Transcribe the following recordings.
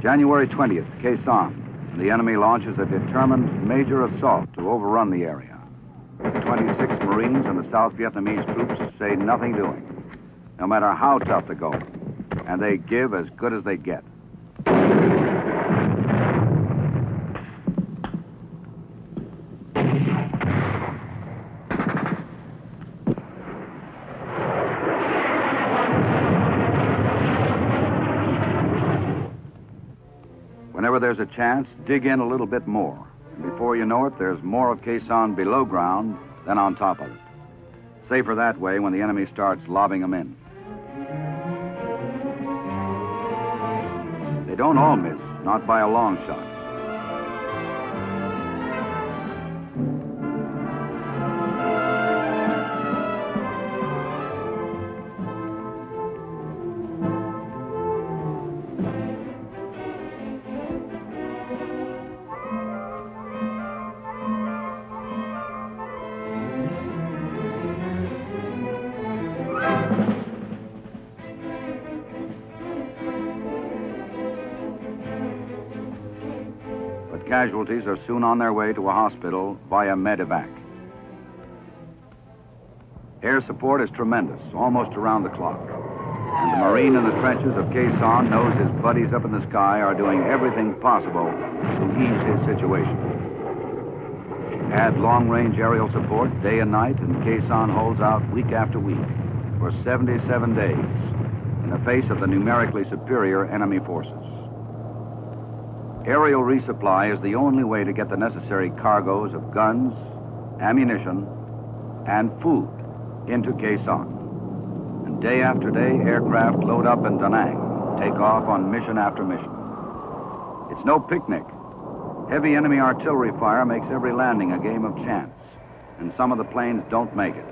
January 20th, Khe Sanh. The enemy launches a determined major assault to overrun the area. The 26 Marines and the South Vietnamese troops say nothing doing, no matter how tough the going, and they give as good as they get. Whenever there's a chance, dig in a little bit more. And before you know it, there's more of Khe Sanh below ground than on top of it. Safer that way when the enemy starts lobbing them in. They don't all miss, not by a long shot. Casualties are soon on their way to a hospital via medevac. Air support is tremendous, almost around the clock. And the Marine in the trenches of Khe Sanh knows his buddies up in the sky are doing everything possible to ease his situation. Add long-range aerial support day and night, and Khe Sanh holds out week after week for 77 days in the face of the numerically superior enemy forces. Aerial resupply is the only way to get the necessary cargoes of guns, ammunition, and food into Khe Sanh. And day after day, aircraft load up in Da Nang, take off on mission after mission. It's no picnic. Heavy enemy artillery fire makes every landing a game of chance, and some of the planes don't make it.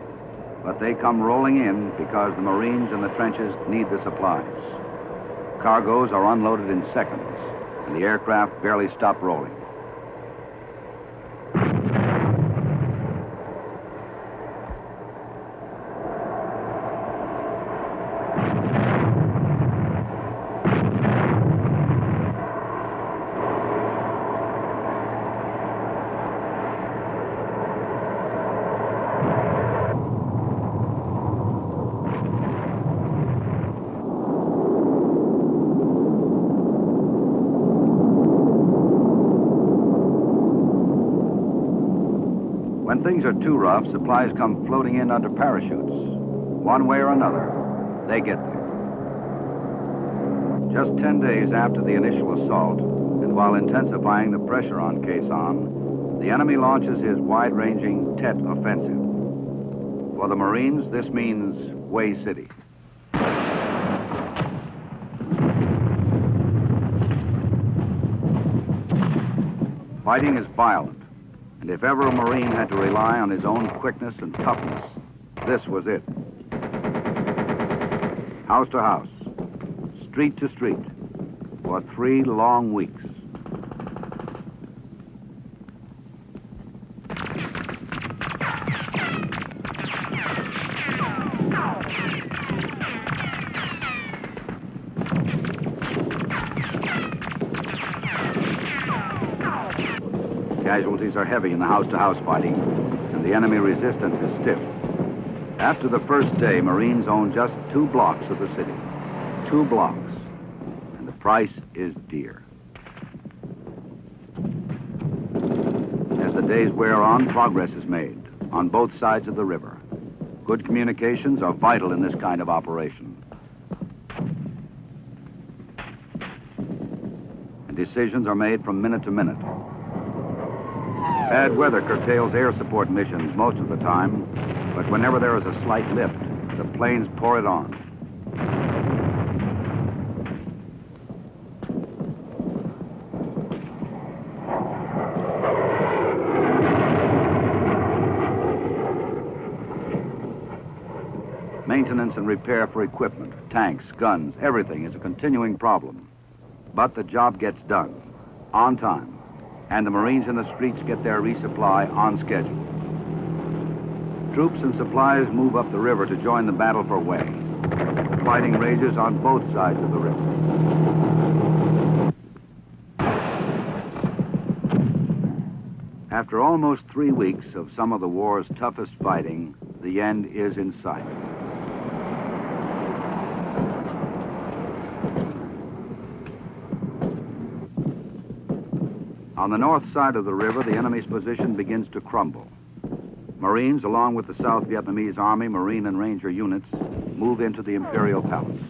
But they come rolling in because the Marines in the trenches need the supplies. Cargoes are unloaded in seconds, and the aircraft barely stop rolling. When things are too rough, supplies come floating in under parachutes. One way or another, they get there. Just 10 days after the initial assault, and while intensifying the pressure on Khe Sanh, the enemy launches his wide-ranging Tet offensive. For the Marines, this means Hue City. Fighting is violent. And if ever a Marine had to rely on his own quickness and toughness, this was it. House to house, street to street, for 3 long weeks. Casualties are heavy in the house-to-house fighting, and the enemy resistance is stiff. After the first day, Marines own just 2 blocks of the city. 2 blocks. And the price is dear. As the days wear on, progress is made on both sides of the river. Good communications are vital in this kind of operation. And decisions are made from minute to minute. Bad weather curtails air support missions most of the time, but whenever there is a slight lift, the planes pour it on. Maintenance and repair for equipment, tanks, guns, everything is a continuing problem. But the job gets done, on time. And the Marines in the streets get their resupply on schedule. Troops and supplies move up the river to join the battle for Hue. Fighting rages on both sides of the river. After almost 3 weeks of some of the war's toughest fighting, the end is in sight. On the north side of the river, the enemy's position begins to crumble. Marines, along with the South Vietnamese Army, Marine, and Ranger units, move into the Imperial Palace.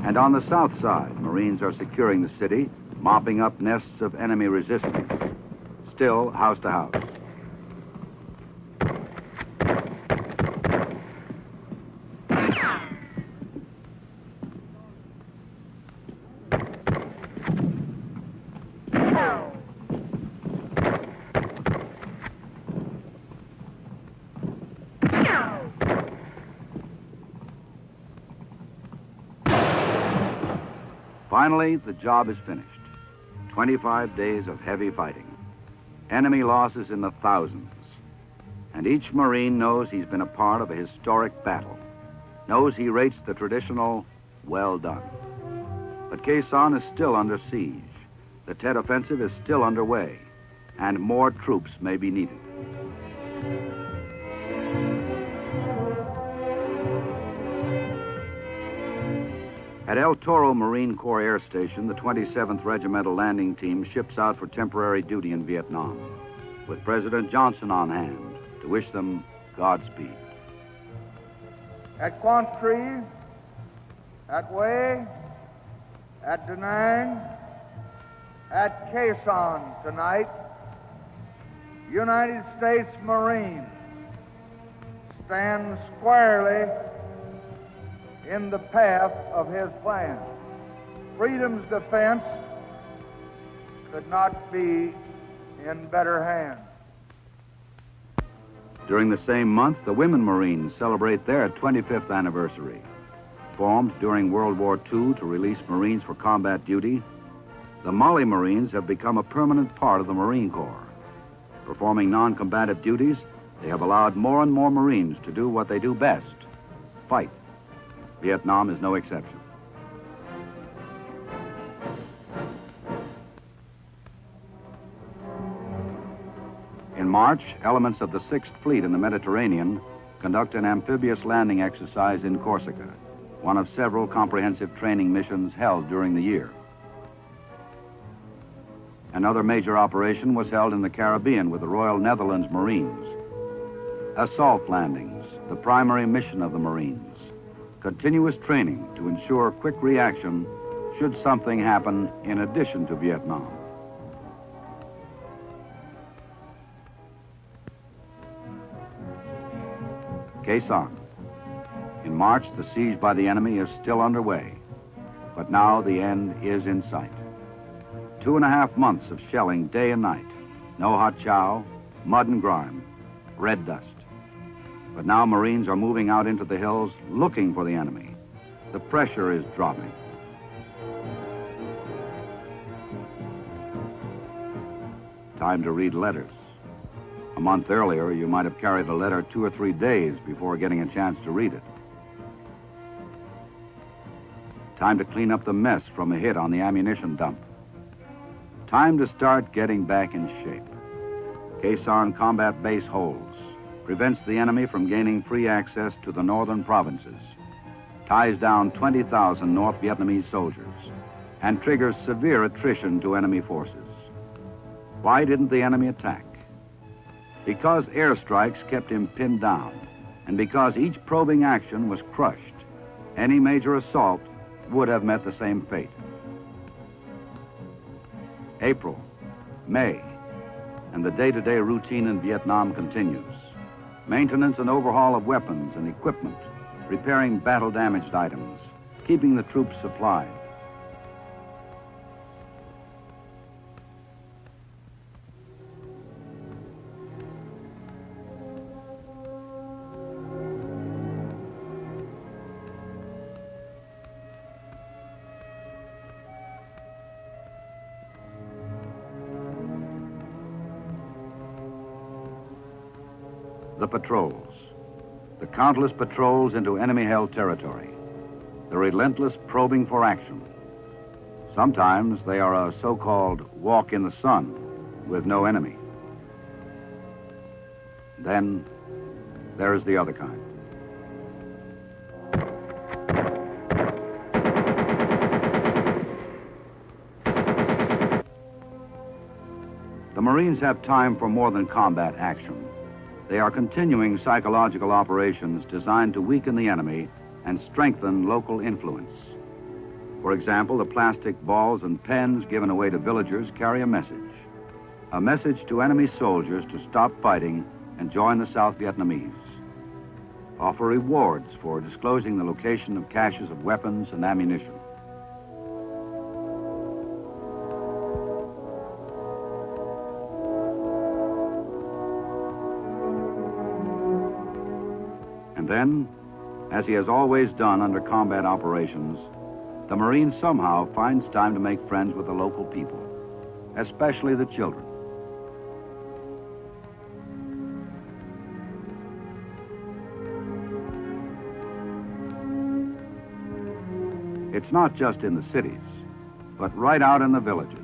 And on the south side, Marines are securing the city, mopping up nests of enemy resistance, still house to house. Finally, the job is finished. 25 days of heavy fighting. Enemy losses in the thousands. And each Marine knows he's been a part of a historic battle. Knows he rates the traditional, well done. But Khe Sanh is still under siege. The Tet Offensive is still underway. And more troops may be needed. At El Toro Marine Corps Air Station, the 27th Regimental Landing Team ships out for temporary duty in Vietnam, with President Johnson on hand to wish them Godspeed. At Quang Tri, at Hue, at Da Nang, at Khe Sanh tonight, United States Marines stand squarely in the path of his plan. Freedom's defense could not be in better hands. During the same month, the Women Marines celebrate their 25th anniversary. Formed during World War II to release Marines for combat duty, the Molly Marines have become a permanent part of the Marine Corps. Performing non-combative duties, they have allowed more and more Marines to do what they do best, fight. Vietnam is no exception. In March, elements of the 6th Fleet in the Mediterranean conduct an amphibious landing exercise in Corsica, one of several comprehensive training missions held during the year. Another major operation was held in the Caribbean with the Royal Netherlands Marines. Assault landings, the primary mission of the Marines. Continuous training to ensure quick reaction should something happen in addition to Vietnam. Khe Sanh. In March, the siege by the enemy is still underway, but now the end is in sight. 2.5 months of shelling day and night. No hot chow, mud and grime, red dust. But now Marines are moving out into the hills looking for the enemy. The pressure is dropping. Time to read letters. A month earlier, you might have carried a letter 2 or 3 days before getting a chance to read it. Time to clean up the mess from a hit on the ammunition dump. Time to start getting back in shape. Khe Sanh combat base holds. Prevents the enemy from gaining free access to the northern provinces, ties down 20,000 North Vietnamese soldiers, and triggers severe attrition to enemy forces. Why didn't the enemy attack? Because airstrikes kept him pinned down, and because each probing action was crushed, any major assault would have met the same fate. April, May, and the day-to-day routine in Vietnam continues. Maintenance and overhaul of weapons and equipment, repairing battle-damaged items, keeping the troops supplied. the patrols. The countless patrols into enemy-held territory. The relentless probing for action. Sometimes they are a so-called walk in the sun with no enemy. Then there's the other kind. The Marines have time for more than combat action. They are continuing psychological operations designed to weaken the enemy and strengthen local influence. For example, the plastic balls and pens given away to villagers carry a message. A message to enemy soldiers to stop fighting and join the South Vietnamese. Offer rewards for disclosing the location of caches of weapons and ammunition. And then, as he has always done under combat operations, the Marine somehow finds time to make friends with the local people, especially the children. It's not just in the cities, but right out in the villages.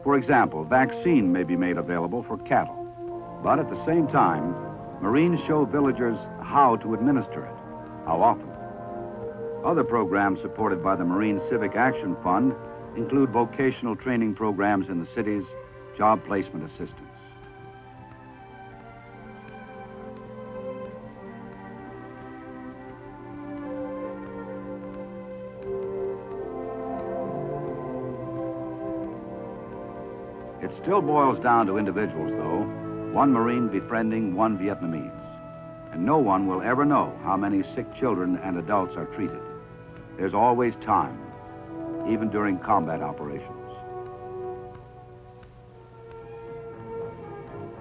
For example, vaccine may be made available for cattle, but at the same time, Marines show villagers how to administer it, how often. Other programs supported by the Marine Civic Action Fund include vocational training programs in the cities, job placement assistance. It still boils down to individuals, though, one Marine befriending one Vietnamese. And no one will ever know how many sick children and adults are treated. There's always time, even during combat operations.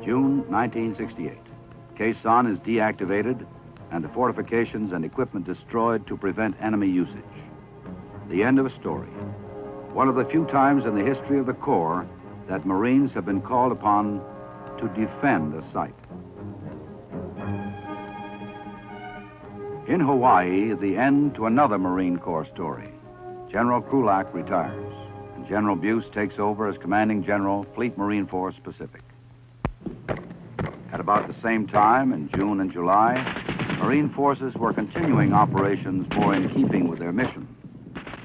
June 1968. Khe Sanh is deactivated and the fortifications and equipment destroyed to prevent enemy usage. The end of a story. One of the few times in the history of the Corps that Marines have been called upon to defend a site. In Hawaii, the end to another Marine Corps story. General Krulak retires, and General Buse takes over as Commanding General, Fleet Marine Force Pacific. At about the same time, in June and July, Marine forces were continuing operations more in keeping with their mission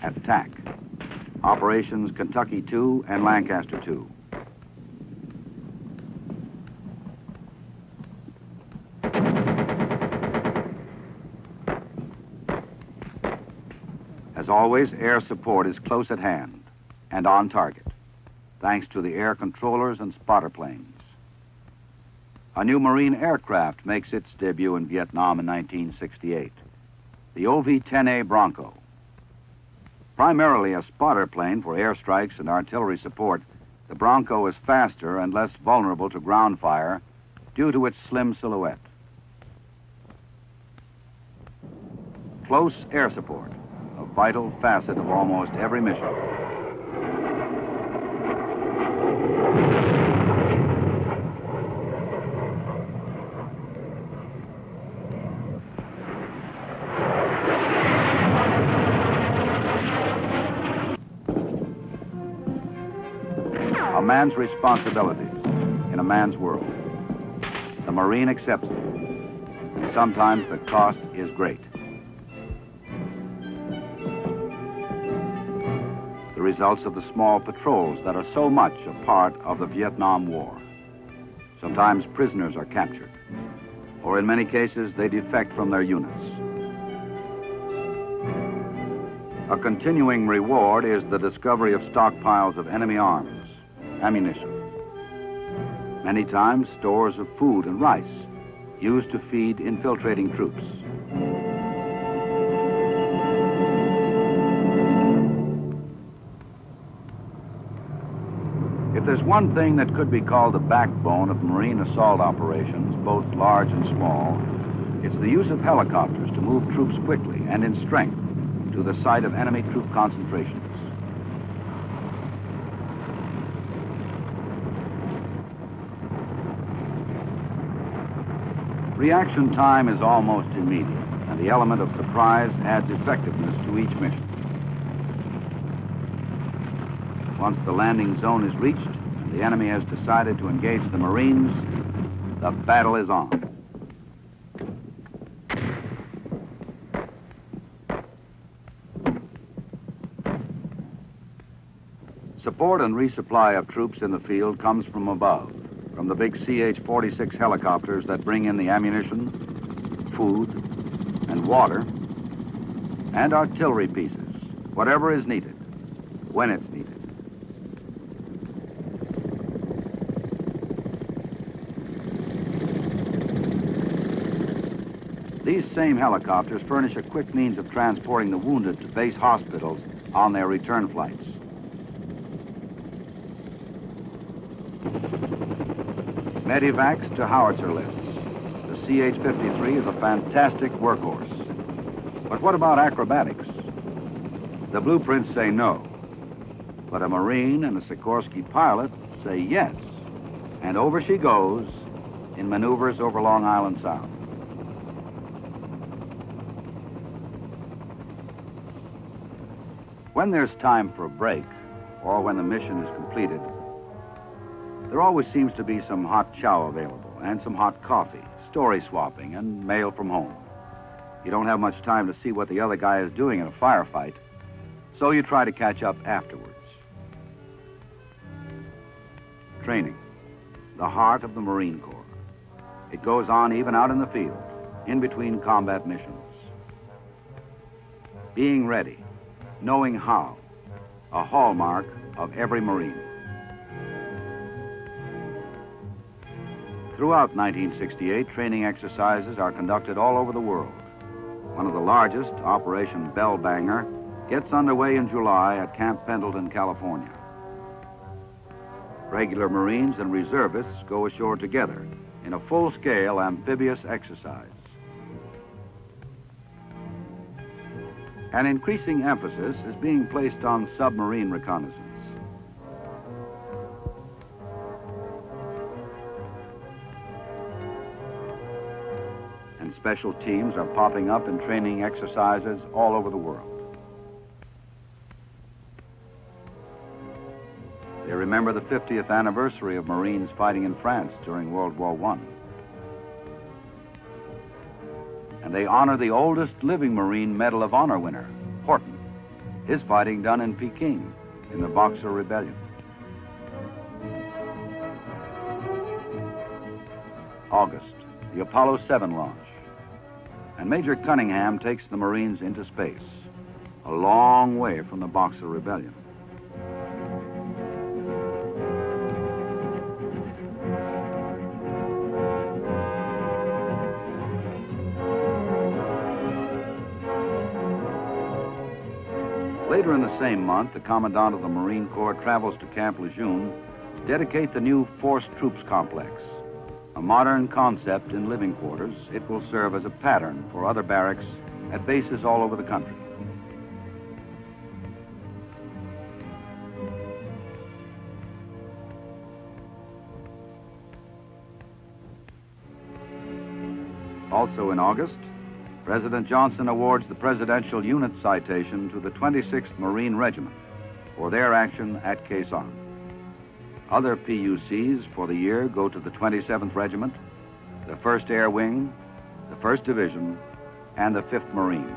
at TAC. Operations Kentucky II and Lancaster II. As always, air support is close at hand and on target, thanks to the air controllers and spotter planes. A new Marine aircraft makes its debut in Vietnam in 1968, the OV-10A Bronco. Primarily a spotter plane for airstrikes and artillery support, the Bronco is faster and less vulnerable to ground fire due to its slim silhouette. Close air support, a vital facet of almost every mission. A man's responsibilities in a man's world. The Marine accepts it, and sometimes the cost is great. The results of the small patrols that are so much a part of the Vietnam War. Sometimes prisoners are captured, or in many cases they defect from their units. A continuing reward is the discovery of stockpiles of enemy arms, ammunition. Many times stores of food and rice used to feed infiltrating troops. If there's one thing that could be called the backbone of Marine assault operations, both large and small, it's the use of helicopters to move troops quickly and in strength to the site of enemy troop concentrations. Reaction time is almost immediate, and the element of surprise adds effectiveness to each mission. Once the landing zone is reached and the enemy has decided to engage the Marines, the battle is on. Support and resupply of troops in the field comes from above, from the big CH-46 helicopters that bring in the ammunition, food, and water, and artillery pieces, whatever is needed, when it's needed. These same helicopters furnish a quick means of transporting the wounded to base hospitals on their return flights. Medivacs to howitzer lifts. The CH-53 is a fantastic workhorse. But what about acrobatics? The blueprints say no. But a Marine and a Sikorsky pilot say yes. And over she goes in maneuvers over Long Island Sound. When there's time for a break, or when the mission is completed, there always seems to be some hot chow available, and some hot coffee, story swapping, and mail from home. You don't have much time to see what the other guy is doing in a firefight, so you try to catch up afterwards. Training, the heart of the Marine Corps. It goes on even out in the field, in between combat missions. Being ready, knowing how, a hallmark of every Marine. Throughout 1968, training exercises are conducted all over the world. One of the largest, Operation Bellbanger, gets underway in July at Camp Pendleton, California. Regular Marines and reservists go ashore together in a full-scale amphibious exercise. An increasing emphasis is being placed on submarine reconnaissance. And special teams are popping up in training exercises all over the world. They remember the 50th anniversary of Marines fighting in France during World War I. And they honor the oldest living Marine Medal of Honor winner, Horton, his fighting done in Peking in the Boxer Rebellion. August, the Apollo 7 launch. And Major Cunningham takes the Marines into space, a long way from the Boxer Rebellion. Later in the same month, the Commandant of the Marine Corps travels to Camp Lejeune to dedicate the new Force Troops Complex. A modern concept in living quarters, it will serve as a pattern for other barracks at bases all over the country. Also in August, President Johnson awards the Presidential Unit Citation to the 26th Marine Regiment for their action at Khe Sanh. Other PUCs for the year go to the 27th Regiment, the 1st Air Wing, the 1st Division, and the 5th Marines.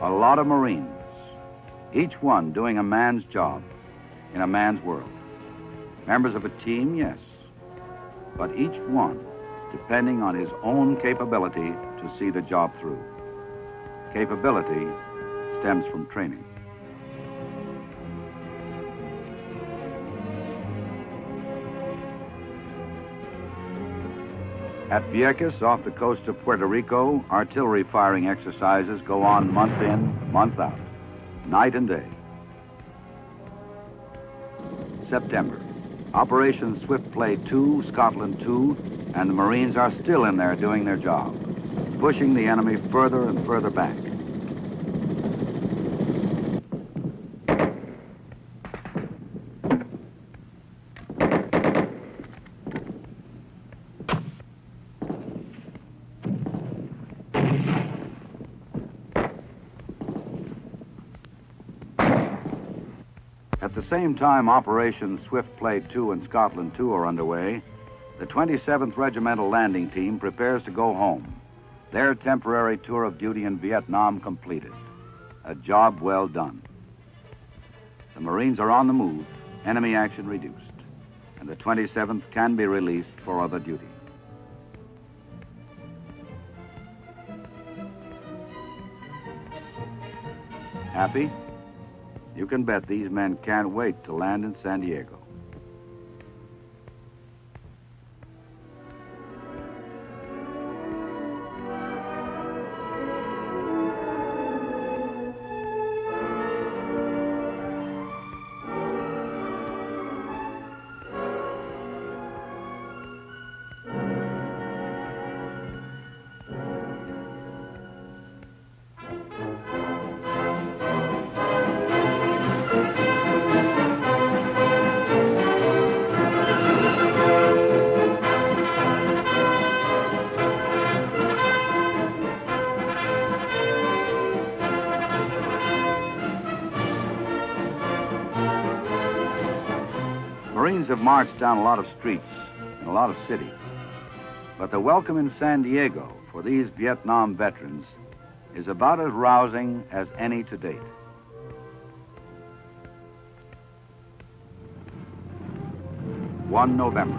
A lot of Marines, each one doing a man's job in a man's world. Members of a team, yes, but each one depending on his own capability to see the job through. Capability stems from training. At Vieques, off the coast of Puerto Rico, artillery firing exercises go on month in, month out, night and day. September, Operation Swift Play 2, Scotland 2, and the Marines are still in there doing their job, pushing the enemy further and further back. At the same time Operations Swift Play 2 and Scotland 2 are underway, the 27th Regimental Landing Team prepares to go home, their temporary tour of duty in Vietnam completed. A job well done. The Marines are on the move, enemy action reduced, and the 27th can be released for other duty. Happy? You can bet these men can't wait to land in San Diego. Marines have marched down a lot of streets in a lot of cities. But the welcome in San Diego for these Vietnam veterans is about as rousing as any to date. November,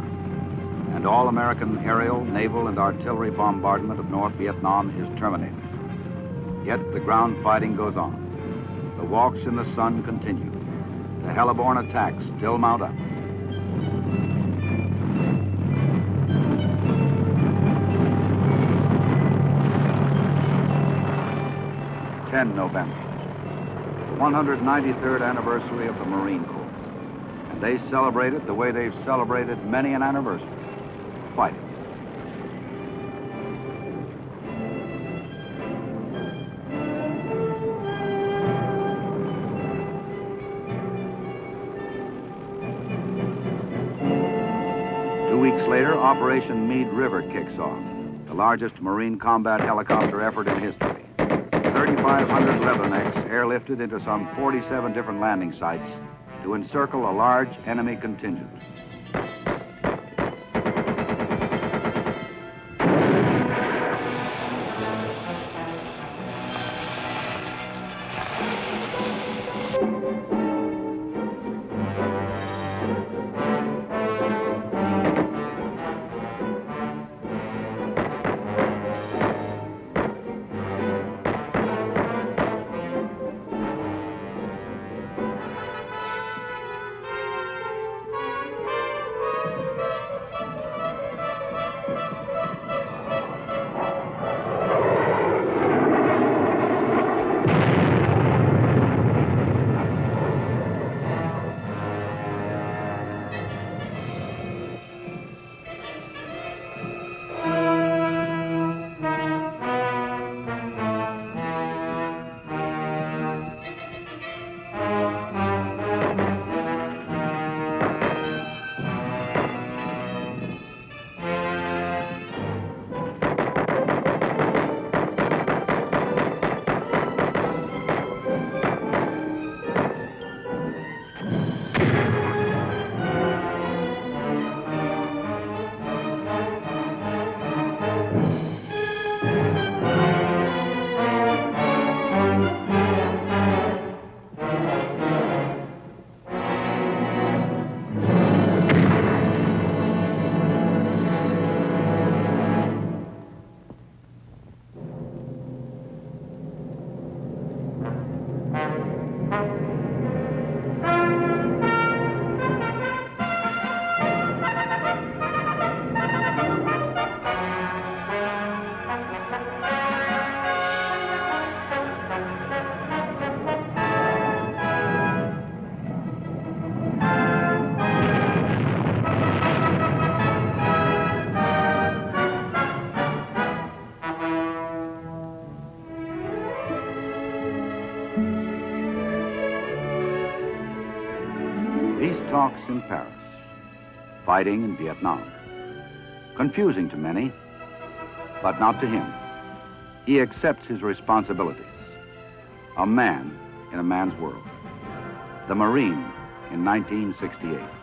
and all American aerial, naval, and artillery bombardment of North Vietnam is terminated. Yet the ground fighting goes on. The walks in the sun continue. The hell-born attacks still mount up. November, the 193rd anniversary of the Marine Corps. And they celebrate it the way they've celebrated many an anniversary, fighting. Two weeks later, Operation Meade River kicks off, the largest Marine combat helicopter effort in history. 3,500 Leathernecks airlifted into some 47 different landing sites to encircle a large enemy contingent. Talks in Paris, fighting in Vietnam. Confusing to many, but not to him. He accepts his responsibilities. A man in a man's world. The Marine in 1968.